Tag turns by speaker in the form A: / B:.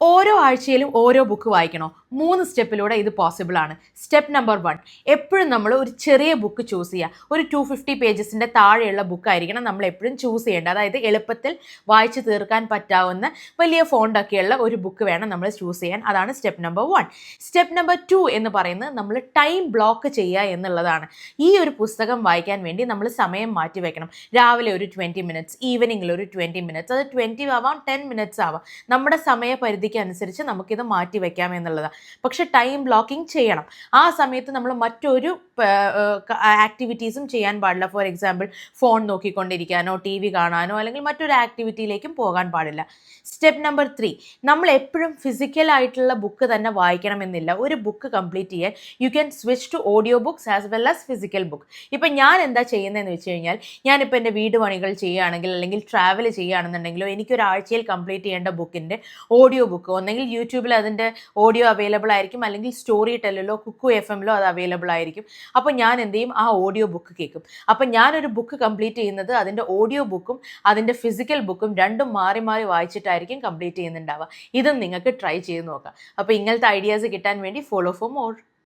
A: ഓരോ ആഴ്ചയിലും ഓരോ ബുക്ക് വായിക്കണോ? 3 സ്റ്റെപ്പിലൂടെ ഇത് പോസിബിൾ ആണ്. സ്റ്റെപ്പ് നമ്പർ 1, എപ്പോഴും നമ്മൾ ഒരു ചെറിയ ബുക്ക് ചൂസ് ചെയ്യുക. ഒരു 250 പേജസിൻ്റെ താഴെയുള്ള ബുക്കായിരിക്കണം നമ്മൾ എപ്പോഴും ചൂസ് ചെയ്യേണ്ടത്. അതായത് എളുപ്പത്തിൽ വായിച്ചു തീർക്കാൻ പറ്റാവുന്ന വലിയ ഫോണ്ടൊക്കെയുള്ള ഒരു ബുക്ക് വേണം നമ്മൾ ചൂസ് ചെയ്യാൻ. അതാണ് സ്റ്റെപ്പ് നമ്പർ 1. സ്റ്റെപ്പ് നമ്പർ 2 എന്ന് പറയുന്നത് നമ്മൾ ടൈം ബ്ലോക്ക് ചെയ്യുക എന്നുള്ളതാണ്. ഈ ഒരു പുസ്തകം വായിക്കാൻ വേണ്ടി നമ്മൾ സമയം മാറ്റി വെക്കണം. രാവിലെ ഒരു 20 മിനിറ്റ്സ്, ഈവനിങ്ങിൽ ഒരു 20 മിനിറ്റ്സ്, അത് 20 ആവാം 10 മിനിറ്റ്സ് ആവാം. നമ്മുടെ സമയപരിധിക്ക് അനുസരിച്ച് നമുക്കിത് മാറ്റി വെക്കാം എന്നുള്ളതാണ്. പക്ഷെ ടൈം ബ്ലോക്കിംഗ് ചെയ്യണം. ആ സമയത്ത് നമ്മൾ മറ്റൊരു ആക്ടിവിറ്റീസും ചെയ്യാൻ പാടില്ല. ഫോർ എക്സാമ്പിൾ ഫോൺ നോക്കിക്കൊണ്ടിരിക്കാനോ ടി വി കാണാനോ അല്ലെങ്കിൽ മറ്റൊരു ആക്ടിവിറ്റിയിലേക്കും പോകാൻ പാടില്ല. സ്റ്റെപ്പ് നമ്പർ 3, നമ്മൾ എപ്പോഴും ഫിസിക്കലായിട്ടുള്ള ബുക്ക് തന്നെ വായിക്കണമെന്നില്ല. ഒരു ബുക്ക് കംപ്ലീറ്റ് ചെയ്യാൻ you can switch to audio books as well as physical book. ഇപ്പം ഞാൻ എന്താ ചെയ്യുന്നതെന്ന് വെച്ച് കഴിഞ്ഞാൽ, ഞാനിപ്പോൾ എൻ്റെ വീട് പണികൾ ചെയ്യുകയാണെങ്കിൽ അല്ലെങ്കിൽ ട്രാവൽ ചെയ്യുകയാണെന്നുണ്ടെങ്കിലോ എനിക്കൊരാഴ്ചയിൽ കംപ്ലീറ്റ് ചെയ്യേണ്ട ബുക്കിൻ്റെ ഓഡിയോ ബുക്ക് ഒന്നെങ്കിൽ യൂട്യൂബിൽ അതിൻ്റെ ഓഡിയോ അവൈലബിൾ ആയിരിക്കും, അല്ലെങ്കിൽ സ്റ്റോറി ടെല്ലിലോ കുക്കു FM-ലോ അത് അവൈലബിൾ ആയിരിക്കും. അപ്പോൾ ഞാൻ എന്ത് ചെയ്യും, ആ ഓഡിയോ ബുക്ക് കേൾക്കും. അപ്പം ഞാനൊരു ബുക്ക് കംപ്ലീറ്റ് ചെയ്യുന്നത് അതിൻ്റെ ഓഡിയോ ബുക്കും അതിൻ്റെ ഫിസിക്കൽ ബുക്കും രണ്ടും മാറി മാറി വായിച്ചിട്ടായിരിക്കും കംപ്ലീറ്റ് ചെയ്യുന്നുണ്ടാവുക. ഇതും നിങ്ങൾക്ക് ട്രൈ ചെയ്ത് നോക്കാം. അപ്പോൾ ഇങ്ങനത്തെ ഐഡിയാസ് കിട്ടാൻ വേണ്ടി ഫോളോ ഫോർ മോർ.